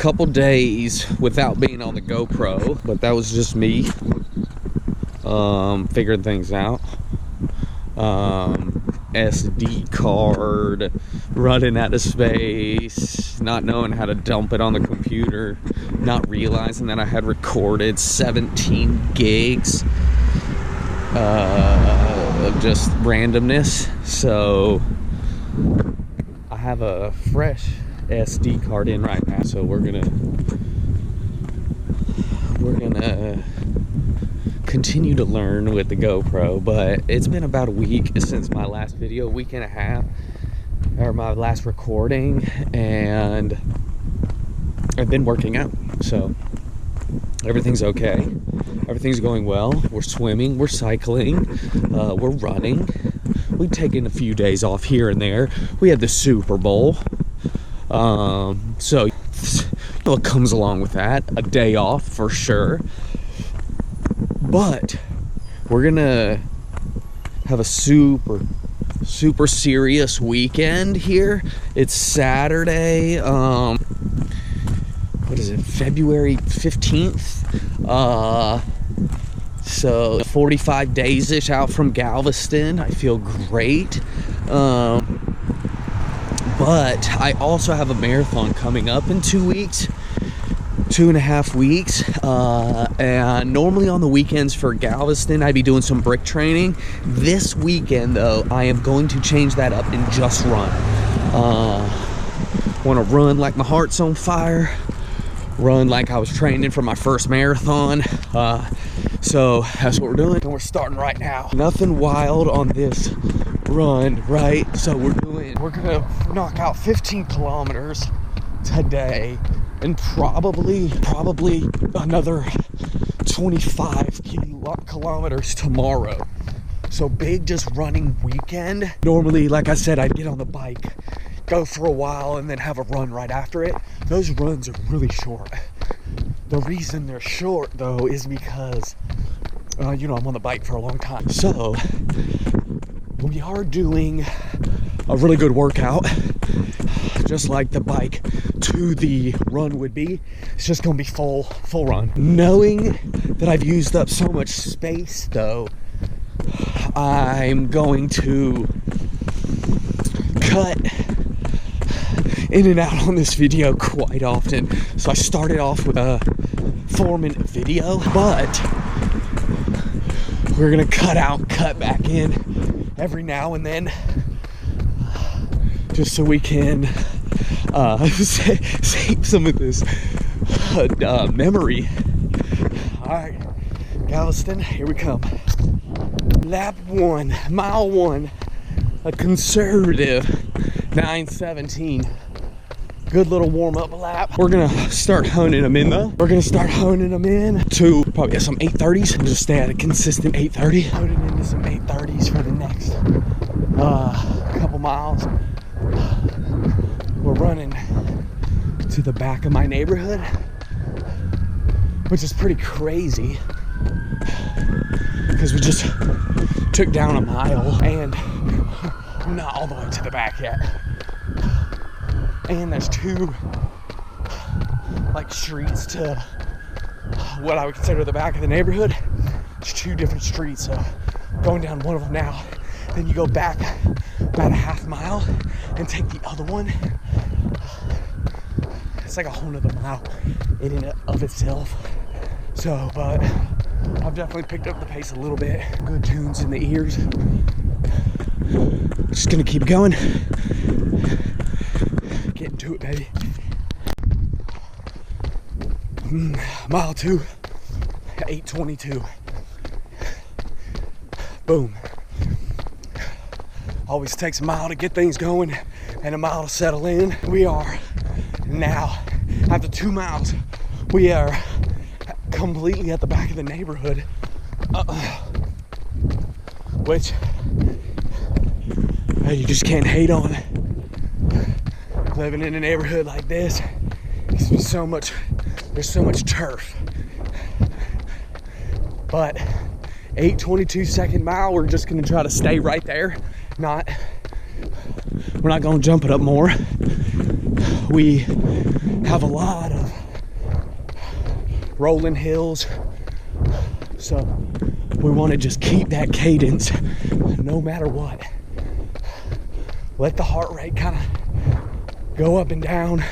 couple days without being on the GoPro, but that was just me figuring things out. SD card running out of space, not knowing how to dump it on the computer, not realizing that I had recorded 17 gigs of just randomness. So I have a fresh SD card in right now, so we're gonna continue to learn with the GoPro. But it's been about a week since my last video, a week and a half, or my last recording, and I've been working out, so everything's okay. Everything's going well. We're swimming, we're cycling, we're running. We've taken a few days off here and there. We had the Super Bowl, so you know what comes along with that, a day off for sure. But we're gonna have a super serious weekend here. It's Saturday, what is it, February 15th? So 45 days-ish out from Galveston. I feel great. But I also have a marathon coming up in 2 weeks. 2.5 weeks, and normally on the weekends for Galveston I'd be doing some brick training. This weekend though, I am going to change that up and just run. Want to run like my heart's on fire, run like I was training for my first marathon. So that's what we're doing, and we're starting right now. Nothing wild on this run, right? So we're gonna knock out 15 kilometers today, and probably another 25 kilometers tomorrow. So big, just running weekend. Normally, like I said, I'd get on the bike, go for a while, and then have a run right after it. Those runs are really short. The reason they're short though is because you know, I'm on the bike for a long time. So we are doing a really good workout, just like the bike to the run would be. It's just gonna be full run. Knowing that I've used up so much space though, I'm going to cut in and out on this video quite often. So I started off with a 4-minute video, but we're gonna cut back in every now and then, just so we can save some of this memory. All right, Galveston, here we come. Lap 1, mile 1, a conservative 9:17. Good little warm-up lap. We're gonna start honing them in though. We're gonna start honing them in to probably some 8:30s and just stay at a consistent 8:30. Honing into some 8:30s for the next couple miles. We're running to the back of my neighborhood, which is pretty crazy because we just took down a mile and I'm not all the way to the back yet. And there's 2 like streets to what I would consider the back of the neighborhood. There's 2 different streets, so going down one of them now, then you go back about a half mile and take the other one. It's like a whole nother mile in and of itself. So, but I've definitely picked up the pace a little bit. Good tunes in the ears. Just gonna keep going. Getting to it, baby. Mile 2, 8:22. Boom. Always takes a mile to get things going and a mile to settle in. We are now, after 2 miles, we are completely at the back of the neighborhood, which you just can't hate on. Living in a neighborhood like this, there's so much turf. But 8:22 second mile, we're just gonna try to stay right there. We're not gonna jump it up more. We have a lot of rolling hills. So we want to just keep that cadence no matter what. Let the heart rate kind of go up and down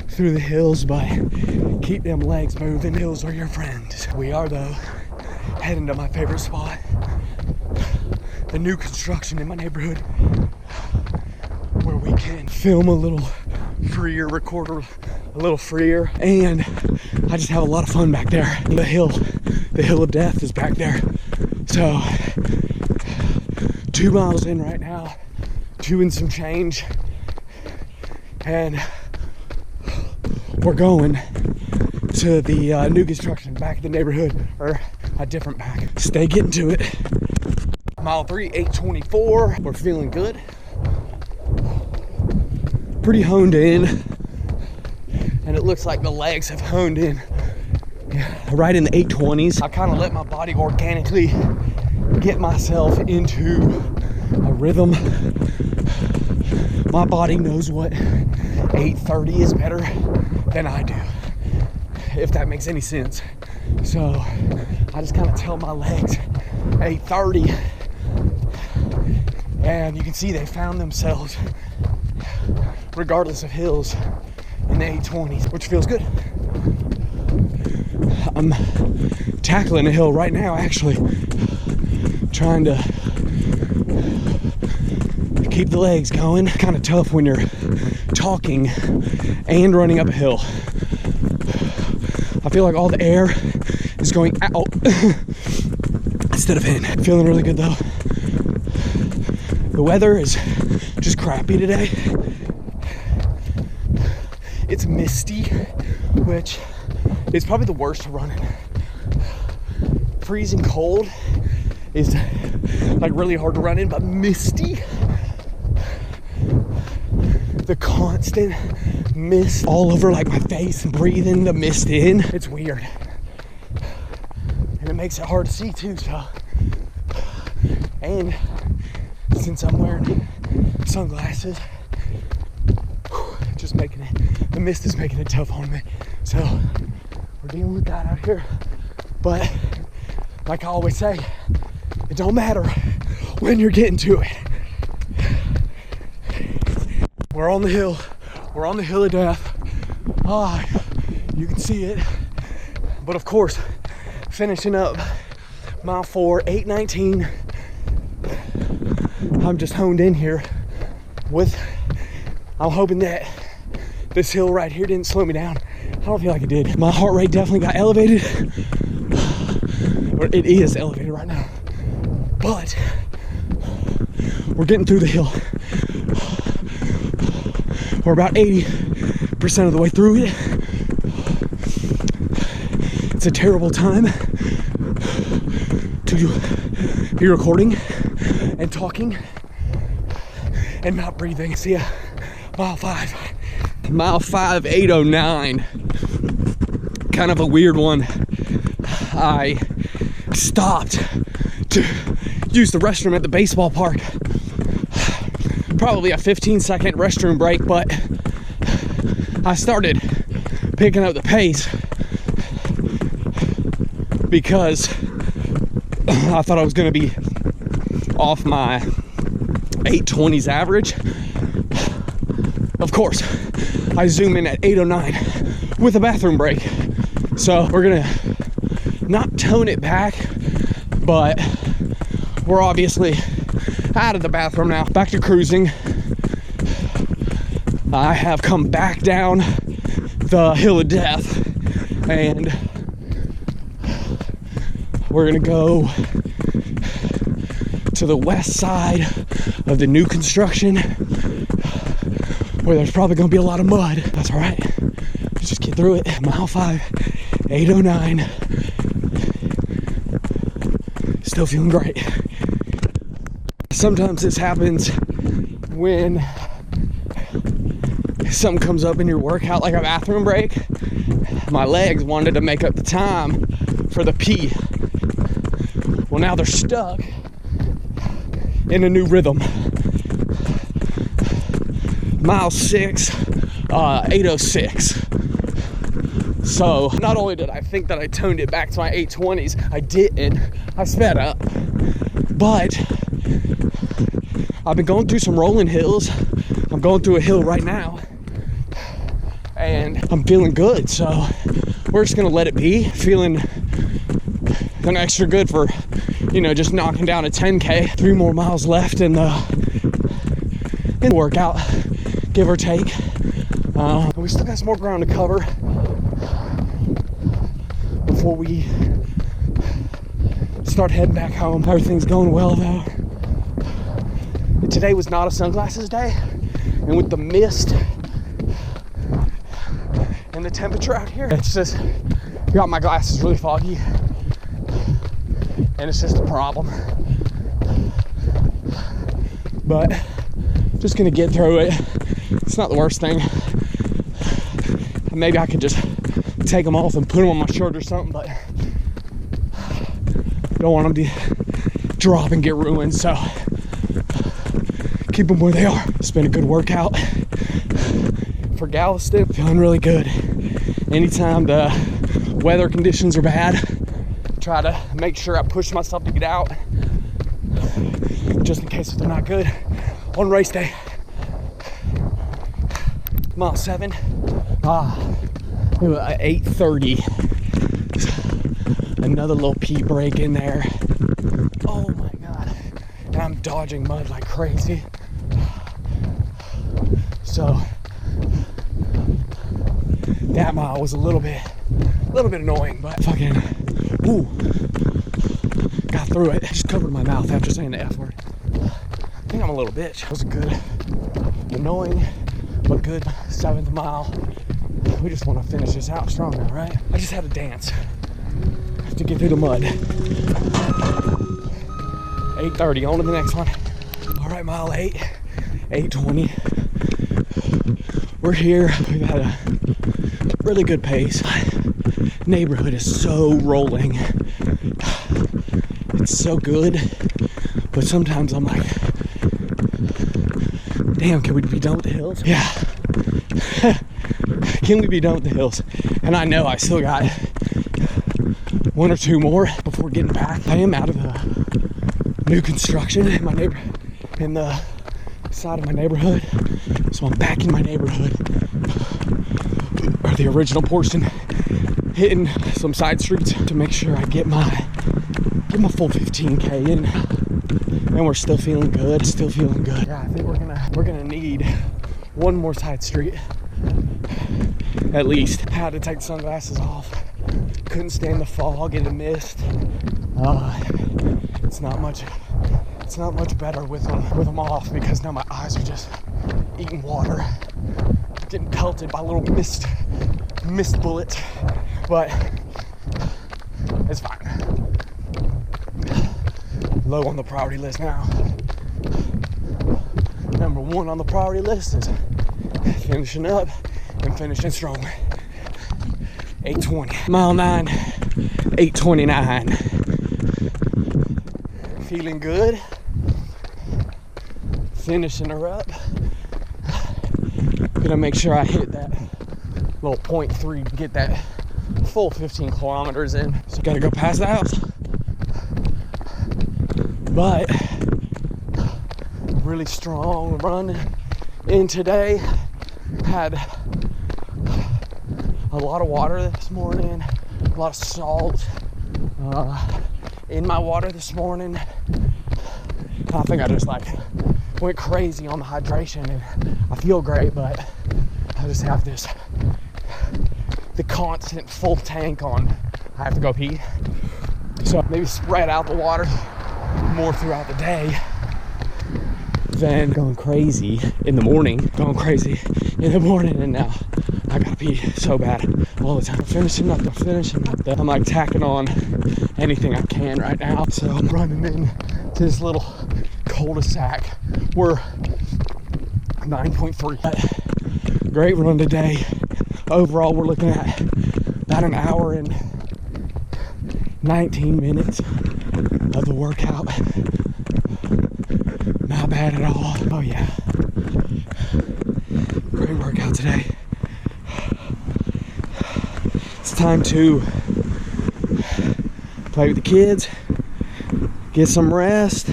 through the hills, but keep them legs moving. Hills are your friends. We are, though, heading to my favorite spot, the new construction in my neighborhood, where we can film a little freer, record a little freer, and I just have a lot of fun back there. The hill of death is back there. So 2 miles in right now, 2 and some change, and we're going to the new construction back in the neighborhood, or a different back. Stay getting to it. Mile 3, 8:24. We're feeling good. Pretty honed in, and it looks like the legs have honed in right in the 8:20s. I kind of let my body organically get myself into a rhythm. My body knows what 8:30 is better than I do, if that makes any sense. So I just kind of tell my legs 8:30, and you can see they found themselves, regardless of hills, in the 8:20s, which feels good. I'm tackling a hill right now, actually, trying to keep the legs going. Kind of tough when you're talking and running up a hill. I feel like all the air is going out instead of in. Feeling really good though. The weather is just crappy today. It's misty, which is probably the worst to run in. Freezing cold is like really hard to run in, but misty, the constant mist all over like my face and breathing the mist in, it's weird. And it makes it hard to see too, so. And since I'm wearing sunglasses, just making it, the mist is making it tough on me. So we're dealing with that out here. But like I always say, it don't matter when you're getting to it. We're on the hill. We're on the hill of death. Ah, you can see it. But of course, finishing up mile 4, 8:19. I'm just honed in here with, I'm hoping that this hill right here didn't slow me down. I don't feel like it did. My heart rate definitely got elevated, or it is elevated right now. But we're getting through the hill. We're about 80% of the way through it. It's a terrible time to be recording and talking and not breathing. See ya. Mile 5. Mile 5, 8:09. Kind of a weird one. I stopped to use the restroom at the baseball park. Probably a 15-second restroom break, but I started picking up the pace because I thought I was going to be off my 8:20s average. Of course, I zoom in at 8:09 with a bathroom break. So we're gonna not tone it back, but we're obviously out of the bathroom now. Back to cruising. I have come back down the hill of death, and we're gonna go to the west side of the new construction, where there's probably gonna be a lot of mud. That's all right. Let's just get through it. Mile 5, 8:09. Still feeling great. Sometimes this happens when something comes up in your workout, like a bathroom break. My legs wanted to make up the time for the pee. Well, now they're stuck in a new rhythm. Mile 6, 8:06. So not only did I think that I toned it back to my 820s, I didn't. I sped up. But I've been going through some rolling hills. I'm going through a hill right now, and I'm feeling good. So we're just gonna let it be. Feeling extra good for, you know, just knocking down a 10K. 3 more miles left in the workout, give or take. We still got some more ground to cover before we start heading back home. Everything's going well though. Today was not a sunglasses day, and with the mist and the temperature out here, it's just got my glasses really foggy, and it's just a problem. But just gonna get through it. It's not the worst thing. Maybe I could just take them off and put them on my shirt or something, but don't want them to drop and get ruined, so keep them where they are. It's been a good workout for Galveston. Feeling really good. Anytime the weather conditions are bad, try to make sure I push myself to get out, just in case if they're not good on race day. Mile 7. It was 8:30. Another little pee break in there. Oh my God. And I'm dodging mud like crazy. So that mile was a little bit annoying, but fucking, ooh, got through it. Just covered my mouth after saying the F word. I think I'm a little bitch. It was a good, annoying, but good 7th mile. We just want to finish this out strong now, right? I just had to dance to get through the mud. 8:30, on to the next one. All right, mile 8, 8:20. We're here. We've had a really good pace. Neighborhood is so rolling. It's so good, but sometimes I'm like, damn, can we be done with the hills? Yeah. Can we be done with the hills? And I know I still got 1 or 2 more before getting back. I am out of the new construction in my in the side of my neighborhood. So I'm back in my neighborhood, or the original portion, hitting some side streets to make sure I get my full 15K in. And we're still feeling good. Still feeling good. Yeah, I think we're gonna need 1 more side street. At least. Had to take the sunglasses off. Couldn't stand the fog and the mist. It's not much better with them off, because now my eyes are just eating water, getting pelted by little mist bullets. But it's fine. Low on the priority list now. Number 1 on the priority list is finishing up and finishing strong. 8:20. Mile 9, 8:29. Feeling good. Finishing her up. Gonna make sure I hit that little 0.3 to get that full 15 kilometers in. So gotta go past the house. But really strong run in today. Had a lot of water this morning, a lot of salt in my water this morning. I think I just went crazy on the hydration, and I feel great, but I just have the constant full tank on. I have to go pee. So maybe spread out the water more throughout the day than going crazy in the morning. And now I gotta pee so bad all the time. I'm finishing up. I'm like tacking on anything I can right now. So I'm running in to this little cul-de-sac. We're 9.3. Great run today. Overall, we're looking at about an hour and 19 minutes of the workout. Not bad at all. Oh yeah. Great workout today. it's time to play with the kids, get some rest,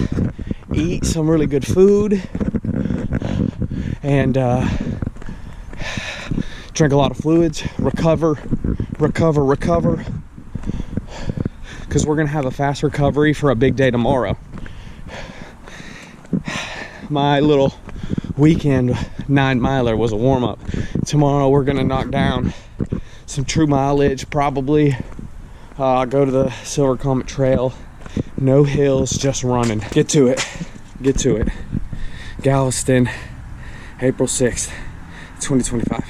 eat some really good food, and drink a lot of fluids, recover, because we're gonna have a fast recovery for a big day tomorrow. My little weekend 9-miler was a warm-up. Tomorrow we're gonna knock down some true mileage, probably go to the Silver Comet Trail. No hills, just running. Get to it. Galveston, April 6th, 2025.